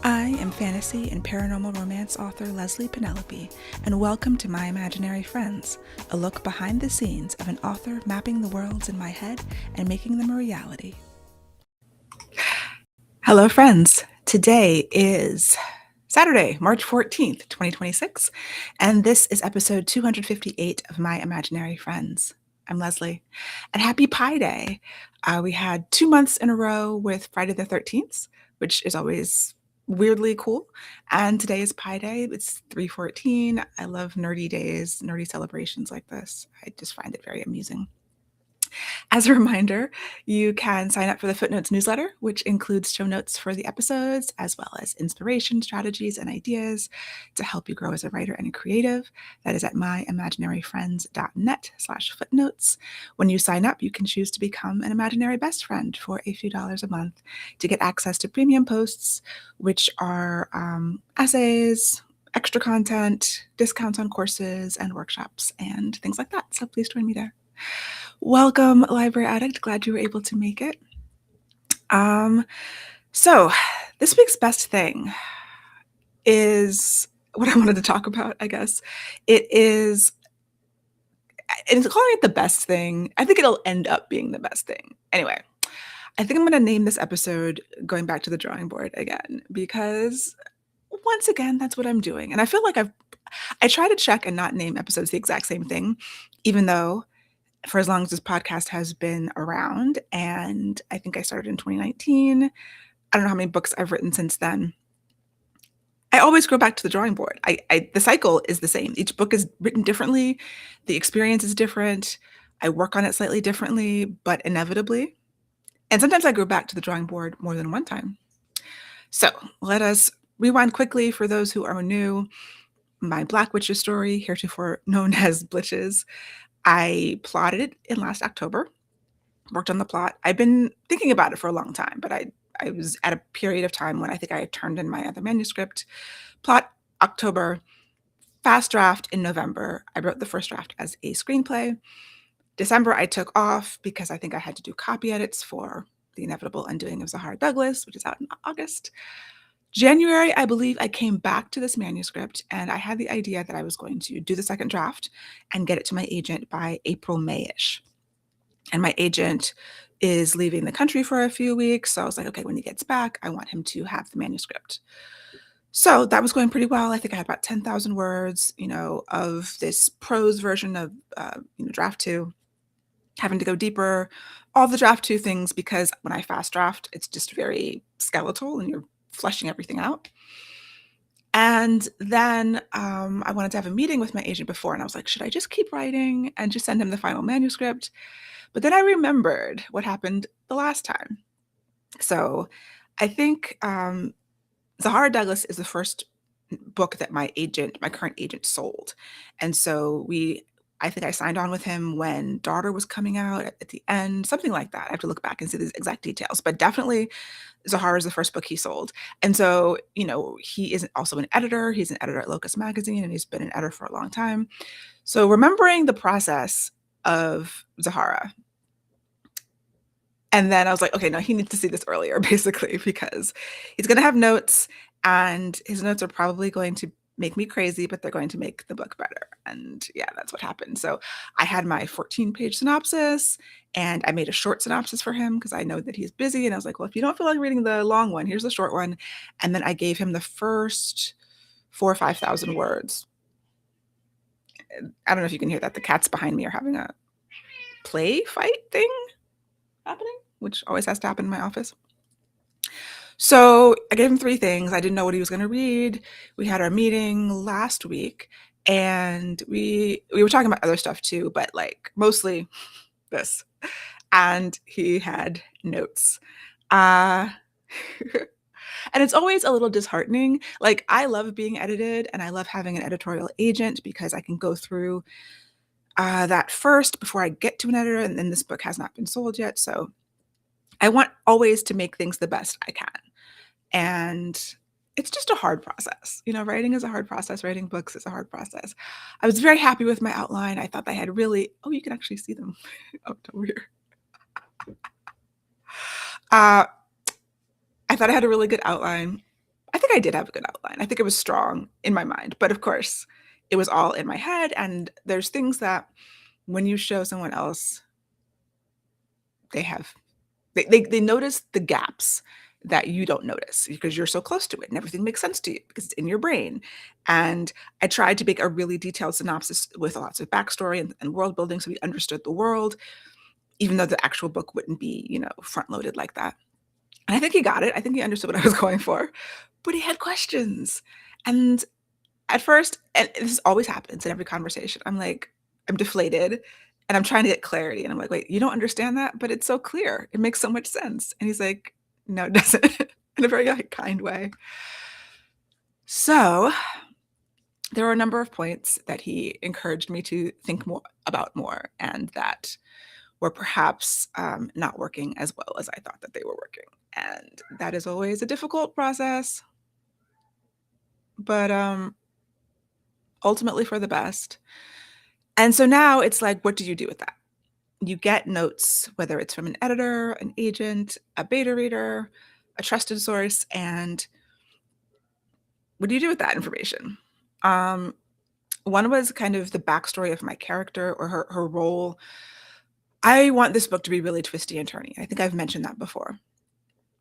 I am fantasy and paranormal romance author Leslye Penelope, and welcome to My Imaginary Friends, a look behind the scenes of an author mapping the worlds in my head and making them a reality. Hello, friends. Today is Saturday, March 14th, 2026, and this is episode 258 of My Imaginary Friends. I'm Leslye, and happy Pi Day. We had 2 months in a row with Friday the 13th, which is always weirdly cool. And today is Pi Day. It's 314. I love nerdy days, nerdy celebrations like this. I just find it very amusing. As a reminder, you can sign up for the Footnotes newsletter, which includes show notes for the episodes, as well as inspiration, strategies, and ideas to help you grow as a writer and a creative. That is at myimaginaryfriends.net/footnotes. When you sign up, you can choose to become an imaginary best friend for a few dollars a month to get access to premium posts, which are essays, extra content, discounts on courses and workshops, and things like that. So please join me there. Welcome, Library Addict. Glad you were able to make it. So this week's best thing is what I wanted to talk about, I guess. It's calling it the best thing. I think it'll end up being the best thing. Anyway, I think I'm going to name this episode Going Back to the Drawing Board again, because once again, that's what I'm doing. And I feel like I try to check and not name episodes the exact same thing, even though for as long as this podcast has been around, and I think I started in 2019. I don't know how many books I've written since then. I always go back to the drawing board. The cycle is the same. Each book is written differently. The experience is different. I work on it slightly differently, but inevitably. And sometimes I go back to the drawing board more than one time. So let us rewind quickly for those who are new. My Black Witches story, heretofore known as Blitches, I plotted it in last October, worked on the plot. I've been thinking about it for a long time, but I was at a period of time when I think I had turned in my other manuscript. Plot October, fast draft in November. I wrote the first draft as a screenplay. December, I took off because I think I had to do copy edits for The Inevitable Undoing of Zahara Douglas, which is out in August. January, I believe I came back to this manuscript and I had the idea that I was going to do the second draft and get it to my agent by April, May-ish. And my agent is leaving the country for a few weeks. So I was like, okay, when he gets back, I want him to have the manuscript. So that was going pretty well. I think I had about 10,000 words, of this prose version of, draft two, having to go deeper, all the draft two things, because when I fast draft, it's just very skeletal and you're fleshing everything out. And then I wanted to have a meeting with my agent before, and I was like, should I just keep writing and just send him the final manuscript? But then I remembered what happened the last time. So I think Zahara Douglas is the first book that my current agent sold. And so I think I signed on with him when Daughter was coming out at the end, something like that. I have to look back and see the exact details, but definitely Zahara is the first book he sold. And so, he is also an editor. He's an editor at Locus Magazine, and he's been an editor for a long time. So remembering the process of Zahara, and then I was like, okay, no, he needs to see this earlier, basically, because he's going to have notes, and his notes are probably going to make me crazy, but they're going to make the book better. And yeah, that's what happened. So I had my 14-page synopsis, and I made a short synopsis for him because I know that he's busy. And I was like, well, if you don't feel like reading the long one, here's the short one. And then I gave him the first 4,000 or 5,000 words. I don't know if you can hear that. The cats behind me are having a play fight thing happening, which always has to happen in my office. So I gave him 3 things. I didn't know what he was going to read. We had our meeting last week, and we were talking about other stuff too, but like mostly this. And he had notes. And it's always a little disheartening. Like, I love being edited, and I love having an editorial agent because I can go through that first before I get to an editor, and then this book has not been sold yet. So I want always to make things the best I can. And it's just a hard process. Writing is a hard process. Writing books is a hard process. I was very happy with my outline. I thought I had really, oh, you can actually see them up over here. I thought I had a really good outline. I think I did have a good outline. I think it was strong in my mind, but of course, it was all in my head. And there's things that when you show someone else, they have they notice the gaps that you don't notice because you're so close to it and everything makes sense to you because it's in your brain. And I tried to make a really detailed synopsis with lots of backstory and world building so we understood the world, even though the actual book wouldn't be, front loaded like that. And I think he got it. I think he understood what I was going for, but he had questions. And at first, and this always happens in every conversation, I'm deflated and I'm trying to get clarity. And I'm like, wait, you don't understand that? But it's so clear. It makes so much sense. And he's like, no, it doesn't, in a very kind way. So there were a number of points that he encouraged me to think more about more and that were perhaps not working as well as I thought that they were working. And that is always a difficult process, but ultimately for the best. And so now it's like, what do you do with that? You get notes, whether it's from an editor, an agent, a beta reader, a trusted source, and what do you do with that information? Um, One was kind of the backstory of my character or her role. I want this book to be really twisty and turny. I think I've mentioned that before.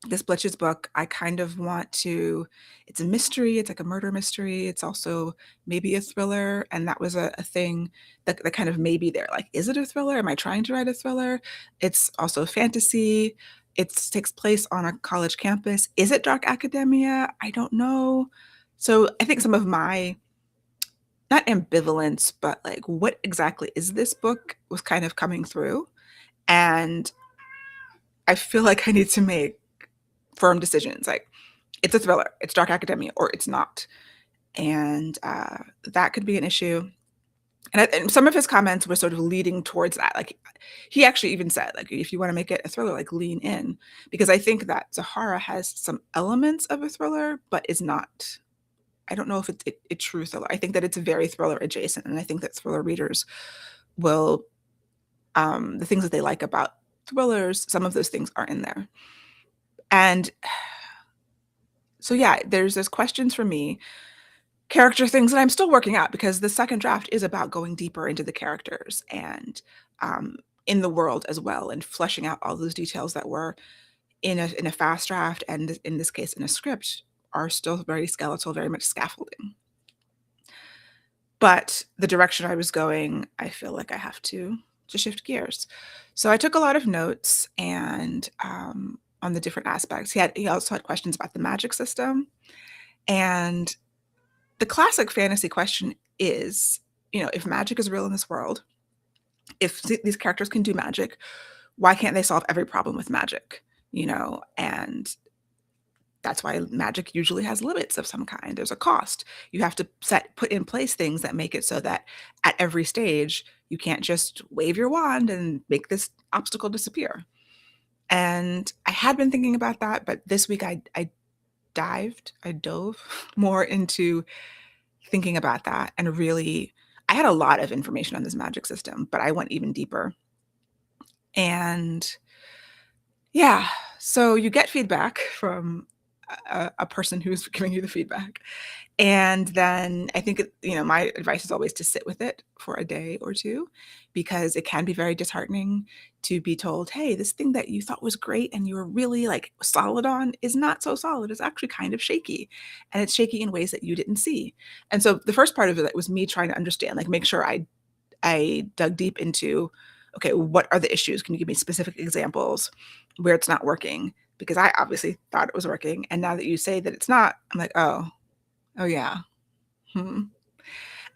This Blitch's book, I kind of want to, it's a mystery, it's like a murder mystery. It's also maybe a thriller. And that was a thing that kind of maybe there. Like, is it a thriller? Am I trying to write a thriller? It's also fantasy. It takes place on a college campus. Is it dark academia? I don't know. So I think some of my, not ambivalence, but like, what exactly is this book was kind of coming through. And I feel like I need to make firm decisions. Like, it's a thriller, it's dark academia, or it's not. And that could be an issue. And some of his comments were sort of leading towards that. Like, he actually even said, like, if you want to make it a thriller, like, lean in. Because I think that Zahara has some elements of a thriller, but is not, I don't know if it's a true thriller. I think that it's very thriller adjacent. And I think that thriller readers will, the things that they like about thrillers, some of those things are in there. And so, yeah, there's questions for me, character things that I'm still working out because the second draft is about going deeper into the characters and um, in the world as well and fleshing out all those details that were in a fast draft and in this case in a script are still very skeletal, very much scaffolding. But the direction I was going, I feel like I have to shift gears. So I took a lot of notes and on the different aspects. He also had questions about the magic system. And the classic fantasy question is, if magic is real in this world, if these characters can do magic, why can't they solve every problem with magic? And that's why magic usually has limits of some kind. There's a cost. You have to put in place things that make it so that at every stage, you can't just wave your wand and make this obstacle disappear. And I had been thinking about that, but this week I dove more into thinking about that and really, I had a lot of information on this magic system, but I went even deeper. And yeah, so you get feedback from a person who's giving you the feedback. And then I think, my advice is always to sit with it for a day or two, because it can be very disheartening to be told, hey, this thing that you thought was great and you were really like solid on is not so solid. It's actually kind of shaky. And it's shaky in ways that you didn't see. And so the first part of it was me trying to understand, like, make sure I dug deep into, okay, what are the issues? Can you give me specific examples where it's not working? Because I obviously thought it was working. And now that you say that it's not, I'm like, oh yeah. Hmm.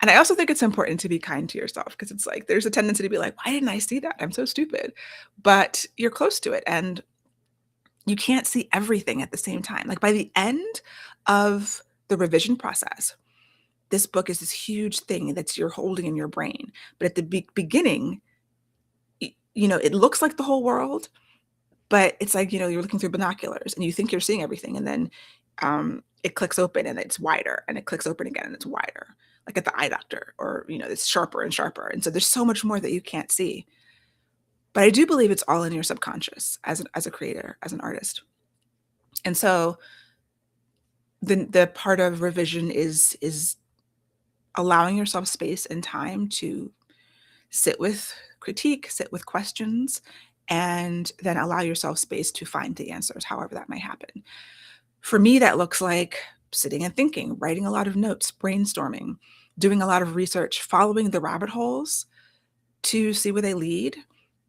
And I also think it's important to be kind to yourself because it's like there's a tendency to be like, why didn't I see that? I'm so stupid. But you're close to it and you can't see everything at the same time. Like, by the end of the revision process, this book is this huge thing that you're holding in your brain. But at the beginning, it looks like the whole world, but it's like, you're looking through binoculars and you think you're seeing everything. And then it clicks open and it's wider, and it clicks open again and it's wider, like at the eye doctor, or, it's sharper and sharper. And so there's so much more that you can't see. But I do believe it's all in your subconscious as a creator, as an artist. And so the part of revision is allowing yourself space and time to sit with critique, sit with questions, and then allow yourself space to find the answers, however that may happen. For me, that looks like sitting and thinking, writing a lot of notes, brainstorming, doing a lot of research, following the rabbit holes to see where they lead.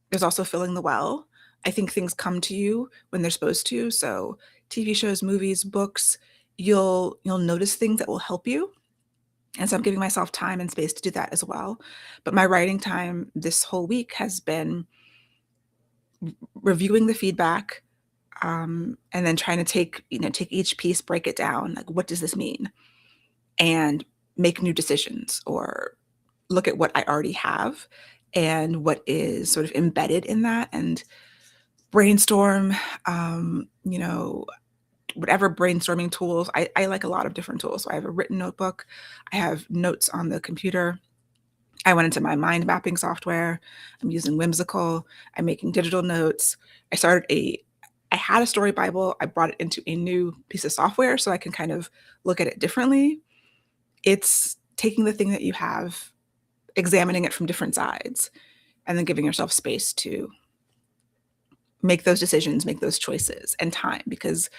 There's also filling the well. I think things come to you when they're supposed to. So TV shows, movies, books, you'll notice things that will help you. And so I'm giving myself time and space to do that as well. But my writing time this whole week has been reviewing the feedback, and then trying to take each piece, break it down. Like, what does this mean? And make new decisions, or look at what I already have and what is sort of embedded in that, and brainstorm, whatever brainstorming tools. I like a lot of different tools. So I have a written notebook. I have notes on the computer. I went into my mind mapping software. I'm using Whimsical. I'm making digital notes. I had a story Bible. I brought it into a new piece of software so I can kind of look at it differently. It's taking the thing that you have, examining it from different sides, and then giving yourself space to make those decisions, make those choices, and time, because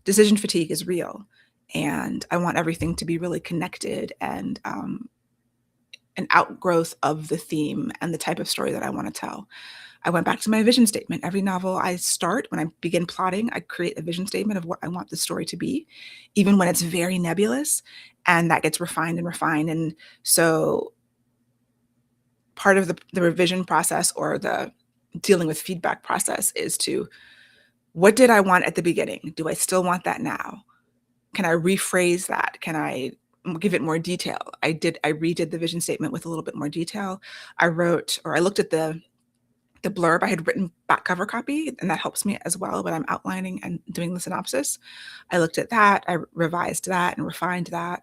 decision fatigue is real. And I want everything to be really connected and an outgrowth of the theme and the type of story that I want to tell. I went back to my vision statement. Every novel I start, when I begin plotting, I create a vision statement of what I want the story to be, even when it's very nebulous, and that gets refined and refined. And so part of the revision process, or the dealing with feedback process, is to, what did I want at the beginning? Do I still want that now? Can I rephrase that? Can I give it more detail? I redid the vision statement with a little bit more detail. I looked at the blurb I had written back cover copy, and that helps me as well when I'm outlining and doing the synopsis. I looked at that, I revised that and refined that.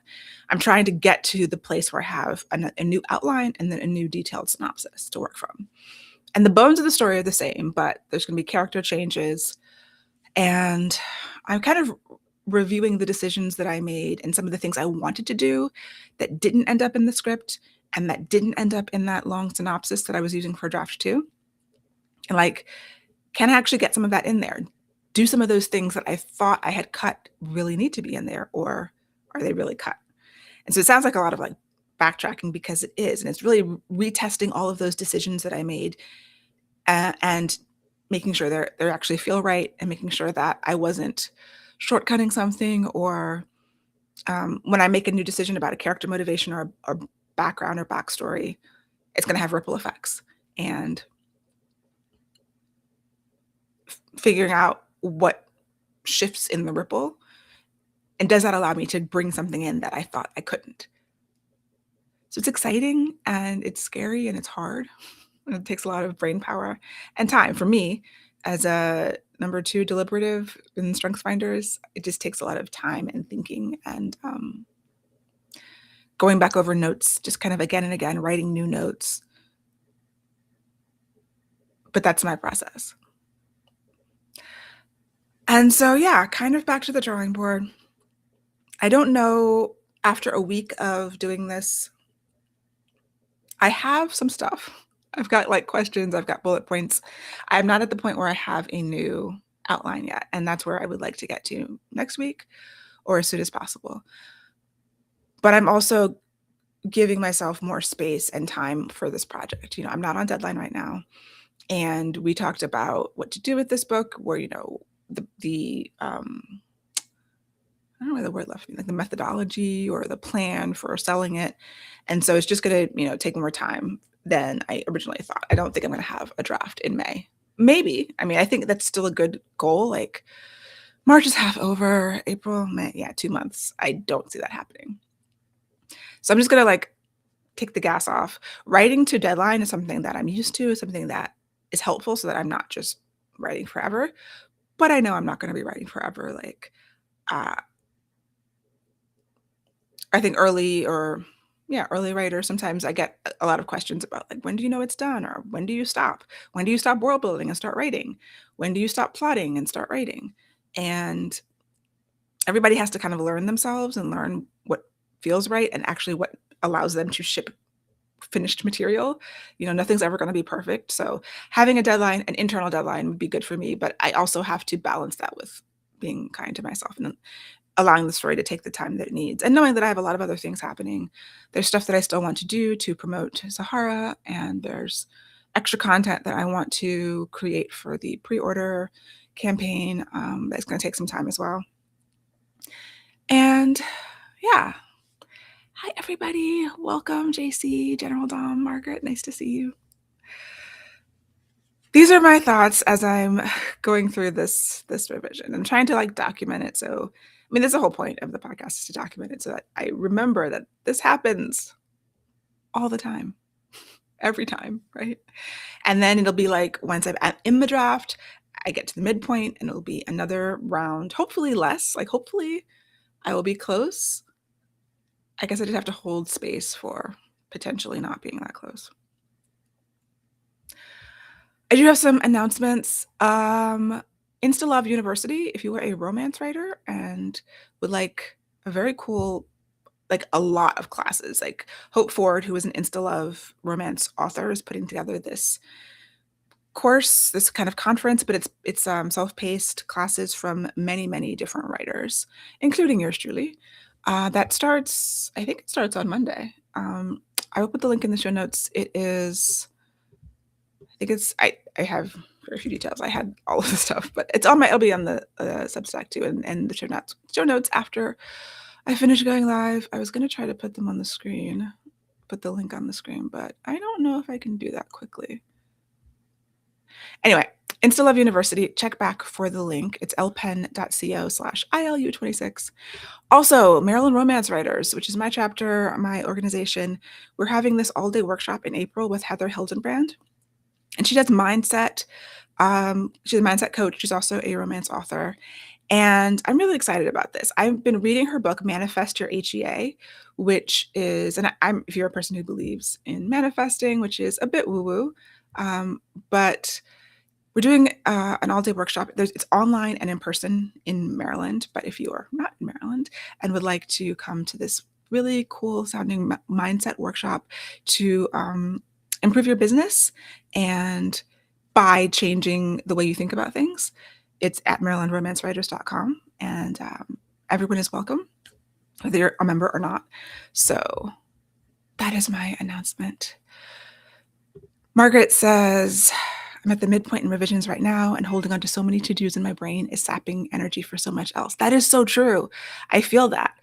I'm trying to get to the place where I have a new outline and then a new detailed synopsis to work from. And the bones of the story are the same, but there's going to be character changes. And I'm kind of reviewing the decisions that I made and some of the things I wanted to do that didn't end up in the script and that didn't end up in that long synopsis that I was using for draft 2. And like, can I actually get some of that in there? Do some of those things that I thought I had cut really need to be in there, or are they really cut? And so it sounds like a lot of like backtracking, because it is. And it's really retesting all of those decisions that I made, and making sure they actually feel right, and making sure that I wasn't shortcutting something, or when I make a new decision about a character motivation, or background or backstory, it's going to have ripple effects. And figuring out what shifts in the ripple, and does that allow me to bring something in that I thought I couldn't. So it's exciting, and it's scary, and it's hard, and it takes a lot of brain power and time. For me, as a number 2 deliberative in StrengthsFinders, it just takes a lot of time and thinking, and going back over notes, just kind of again and again, writing new notes. But that's my process. And so, yeah, kind of back to the drawing board. I don't know, after a week of doing this, I have some stuff. I've got like questions, I've got bullet points. I'm not at the point where I have a new outline yet, and that's where I would like to get to next week, or as soon as possible. But I'm also giving myself more space and time for this project. I'm not on deadline right now. And we talked about what to do with this book, where, the I don't know where the word left me, like the methodology or the plan for selling it. And so it's just going to, take more time than I originally thought. I don't think I'm going to have a draft in May. Maybe. I mean, I think that's still a good goal. Like, March is half over, April, May, 2 months. I don't see that happening. So I'm just going to like take the gas off. Writing to deadline is something that I'm used to, something that is helpful, so that I'm not just writing forever. But I know I'm not going to be writing forever. Like, I think early writers, sometimes I get a lot of questions about, like, when do you know it's done? Or when do you stop? When do you stop world building and start writing? When do you stop plotting and start writing? And everybody has to kind of learn themselves and learn what feels right and actually what allows them to ship finished material. Nothing's ever going to be perfect. So having a deadline, an internal deadline would be good for me, but I also have to balance that with being kind to myself and allowing the story to take the time that it needs. And knowing that I have a lot of other things happening. There's stuff that I still want to do to promote Sahara, and there's extra content that I want to create for the pre-order campaign. That's going to take some time as well. And yeah. Hi, everybody. Welcome, JC, General Dom, Margaret. Nice to see you. These are my thoughts as I'm going through this revision. I'm trying to document it. So, that's the whole point of the podcast, is to document it so that I remember that this happens all the time, every time, right? And then it'll be once I'm in the draft, I get to the midpoint and it'll be another round, hopefully less. Hopefully I will be close. I guess I just have to hold space for potentially not being that close. I do have some announcements. Insta Love University, if you are a romance writer and would like a very cool, a lot of classes, Hope Ford, who is an Insta Love romance author, is putting together this course, this kind of conference, but it's self-paced classes from many, many different writers, including yours truly. That starts, I think it starts on Monday. I will put the link in the show notes. It is, I think it's, I have very few details. I had all of the stuff, but it'll be on the Substack too, and the show notes after I finish going live. I was going to try to put them on the screen, put the link on the screen, but I don't know if I can do that quickly. Anyway, Insta Love University, check back for the link. It's lpen.co/ILU26. Also, Maryland Romance Writers, which is my chapter, my organization, we're having this all-day workshop in April with Heather Hildenbrand. And she does mindset. She's a mindset coach. She's also a romance author. And I'm really excited about this. I've been reading her book, Manifest Your HEA, which is, and if you're a person who believes in manifesting, which is a bit woo-woo, but we're doing an all-day workshop. It's online and in person in Maryland, but if you are not in Maryland and would like to come to this really cool sounding mindset workshop to improve your business and by changing the way you think about things, it's at marylandromancewriters.com, and everyone is welcome, whether you're a member or not. So that is my announcement. Margaret says, I'm at the midpoint in revisions right now, and holding on to so many to-dos in my brain is sapping energy for so much else. That is so true. I feel that.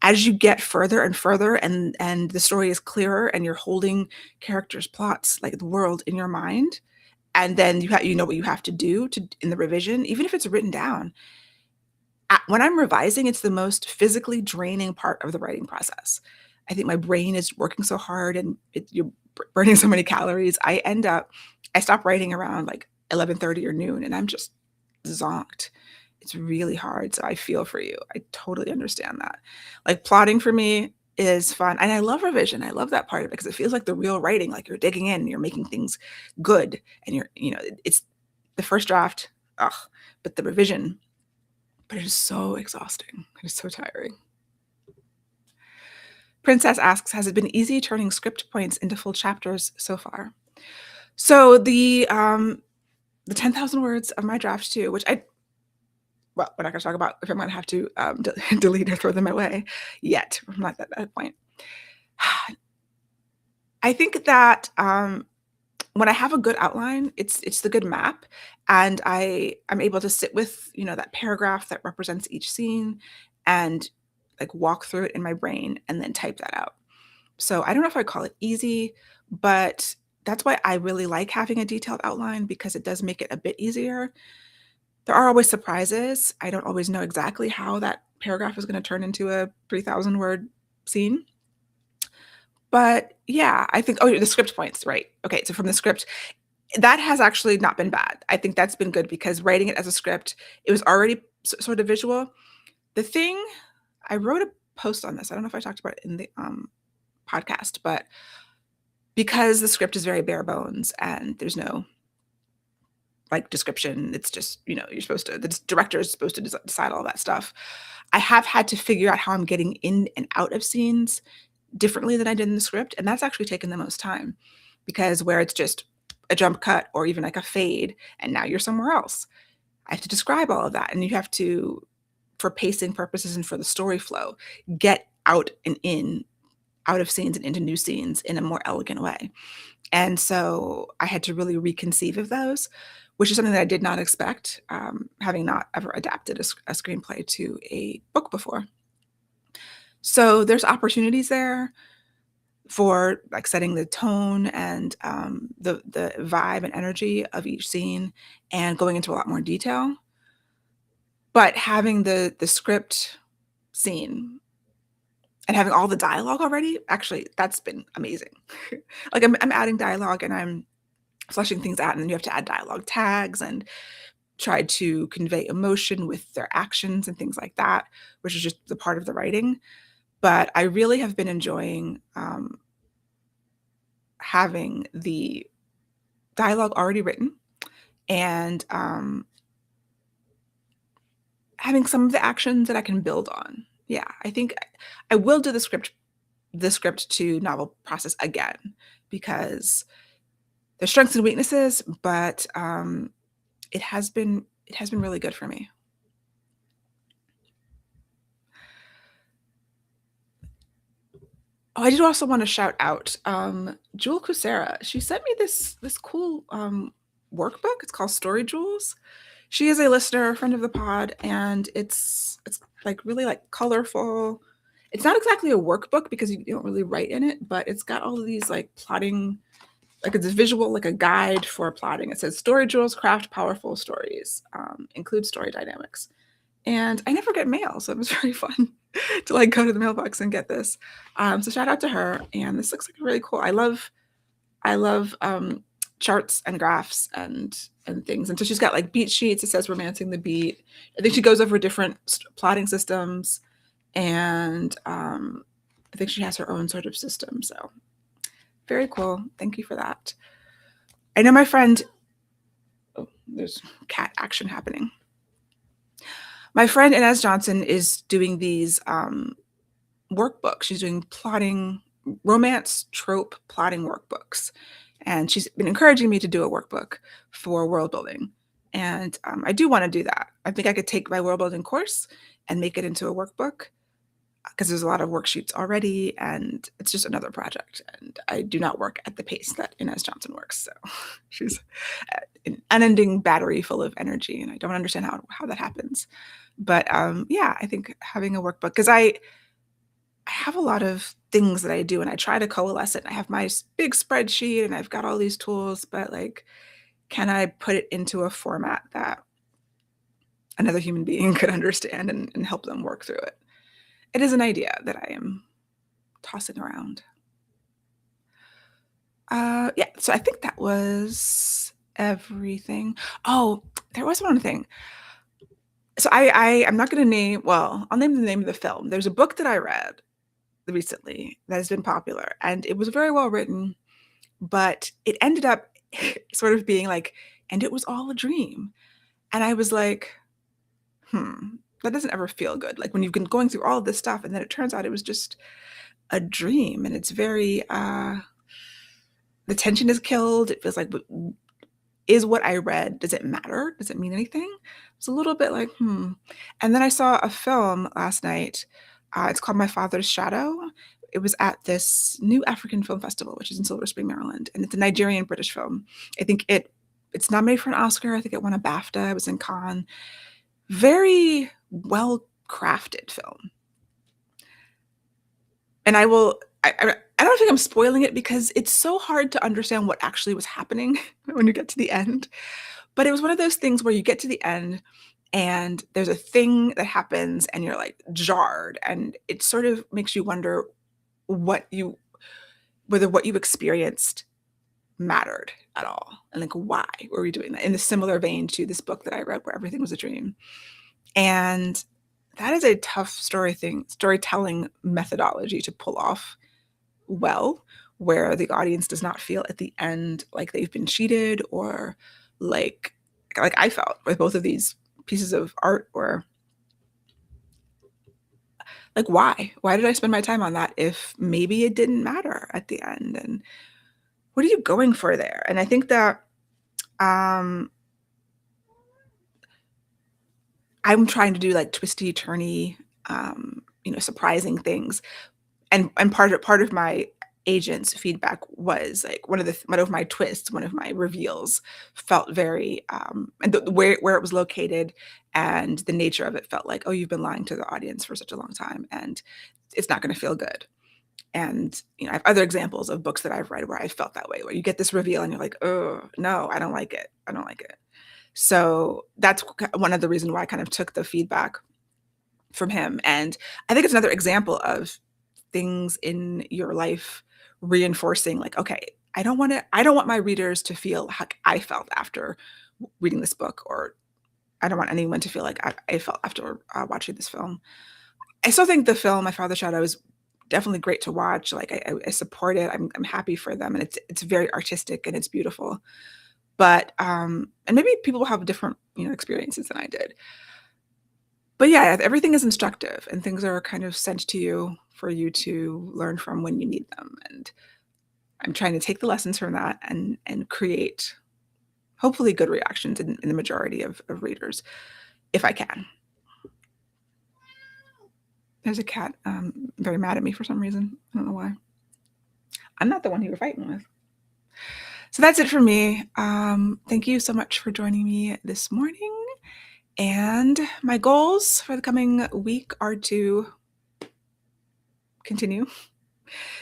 As you get further and further and the story is clearer and you're holding characters, plots, the world in your mind, and then you know what you have to do in the revision, even if it's written down. When I'm revising, it's the most physically draining part of the writing process. I think my brain is working so hard and you're burning so many calories. I stop writing around 11:30 or noon, and I'm just zonked. It's really hard. So I feel for you. I totally understand that. Plotting for me is fun. And I love revision. I love that part of it because it feels like the real writing, you're digging in, you're making things good. And it's the first draft, but the revision, but it is so exhausting. It is so tiring. Princess asks, has it been easy turning script points into full chapters so far? So the 10,000 words of my draft too, which we're not going to talk about if I'm going to have to delete or throw them away yet. I'm not at that point. I think that when I have a good outline, it's the good map, and I'm able to sit with that paragraph that represents each scene and walk through it in my brain and then type that out. So I don't know if I call it easy, but that's why I really like having a detailed outline, because it does make it a bit easier. There are always surprises. I don't always know exactly how that paragraph is going to turn into a 3,000 word scene. But yeah, I think, the script points, right? Okay, so from the script, that has actually not been bad. I think that's been good because writing it as a script, it was already sort of visual. The thing, I wrote a post on this. I don't know if I talked about it in the podcast, but because the script is very bare bones and there's no like description. It's just, you're supposed to, the director is supposed to decide all that stuff. I have had to figure out how I'm getting in and out of scenes differently than I did in the script. And that's actually taken the most time, because where it's just a jump cut or even like a fade, and now you're somewhere else, I have to describe all of that. And you have to, for pacing purposes and for the story flow, get out and in, out of scenes and into new scenes in a more elegant way. And so I had to really reconceive of those, which is something that I did not expect, having not ever adapted a screenplay to a book before. So there's opportunities there for like setting the tone and the vibe and energy of each scene and going into a lot more detail. But having the script scene and having all the dialogue already, actually, that's been amazing. Like I'm adding dialogue and I'm fleshing things out, and then you have to add dialogue tags and try to convey emotion with their actions and things like that, which is just the part of the writing. But I really have been enjoying having the dialogue already written and having some of the actions that I can build on. Yeah, I think I will do the script to novel process again, because there's strengths and weaknesses, but it has been really good for me. Oh, I did also want to shout out Jewel Kucera. She sent me this cool workbook. It's called Story Jewels. She is a listener, a friend of the pod, and it's like really like colorful. It's not exactly a workbook because you don't really write in it, but it's got all of these like plotting, like it's a visual, like a guide for plotting. It says Story Jewels craft powerful stories, include story dynamics. And I never get mail, so it was very fun to like go to the mailbox and get this. So shout out to her. And this looks like really cool. I love charts and graphs and things. And so she's got like beat sheets. It says romancing the beat. I think she goes over different plotting systems, and I think she has her own sort of system. So very cool. Thank you for that. I know my friend. Oh, there's cat action happening. My friend Inez Johnson is doing these workbooks. She's doing plotting, romance trope plotting workbooks. And she's been encouraging me to do a workbook for world building. And I do want to do that. I think I could take my world building course and make it into a workbook, because there's a lot of worksheets already, and it's just another project. And I do not work at the pace that Inez Johnson works. So she's an unending battery full of energy, and I don't understand how that happens. But yeah, I think having a workbook, because I have a lot of things that I do and I try to coalesce it. I have my big spreadsheet and I've got all these tools, but like, can I put it into a format that another human being could understand and help them work through it? It is an idea that I am tossing around. Yeah, so I think that was everything. Oh, there was one thing. So I'm not going to name, well, I'll name the name of the film. There's a book that I read recently that has been popular, and it was very well written, but it ended up sort of being like, and it was all a dream. And I was like, that doesn't ever feel good. Like when you've been going through all of this stuff and then it turns out it was just a dream, and it's very the tension is killed. It feels like, is what I read, does it matter? Does it mean anything? It's a little bit like, And then I saw a film last night. It's called My Father's Shadow. It was at this new African film festival, which is in Silver Spring, Maryland. And it's a Nigerian British film. I think it's nominated for an Oscar. I think it won a BAFTA. It was in Cannes. Very well crafted film. And I don't think I'm spoiling it because it's so hard to understand what actually was happening when you get to the end. But it was one of those things where you get to the end and there's a thing that happens and you're like jarred, and it sort of makes you wonder whether what you experienced mattered at all, and like why were we doing that, in the similar vein to this book that I read where everything was a dream. And that is a tough storytelling methodology to pull off well, where the audience does not feel at the end like they've been cheated or like like I felt with both of these pieces of art were like, why? Why did I spend my time on that if maybe it didn't matter at the end? And what are you going for there? And I think that um, I'm trying to do like twisty, turny, surprising things. And part of my agent's feedback was like one of my twists, one of my reveals felt very and where it was located and the nature of it felt like, oh, you've been lying to the audience for such a long time, and it's not going to feel good. And I have other examples of books that I've read where I felt that way, where you get this reveal and you're like, oh no, I don't like it. I don't like it. So that's one of the reasons why I kind of took the feedback from him. And I think it's another example of things in your life reinforcing, like, okay, I don't want my readers to feel like I felt after reading this book, or I don't want anyone to feel like I felt after watching this film. I still think the film My Father's Shadow is definitely great to watch. Like I support it. I'm happy for them, and it's very artistic and it's beautiful. But and maybe people will have different experiences than I did. But yeah, everything is instructive and things are kind of sent to you for you to learn from when you need them. And I'm trying to take the lessons from that and create hopefully good reactions in the majority of readers if I can. There's a cat very mad at me for some reason. I don't know why. I'm not the one you were fighting with. So that's it for me. Thank you so much for joining me this morning. And my goals for the coming week are to continue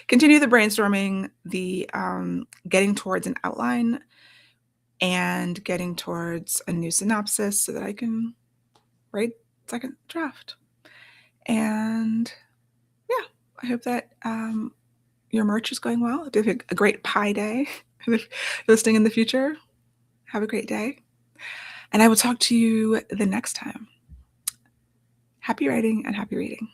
the brainstorming, the getting towards an outline, and getting towards a new synopsis so that I can write second draft. And yeah, I hope that your merch is going well. Do a great pie day. If you're listening in the future, have a great day. And I will talk to you the next time. Happy writing and happy reading.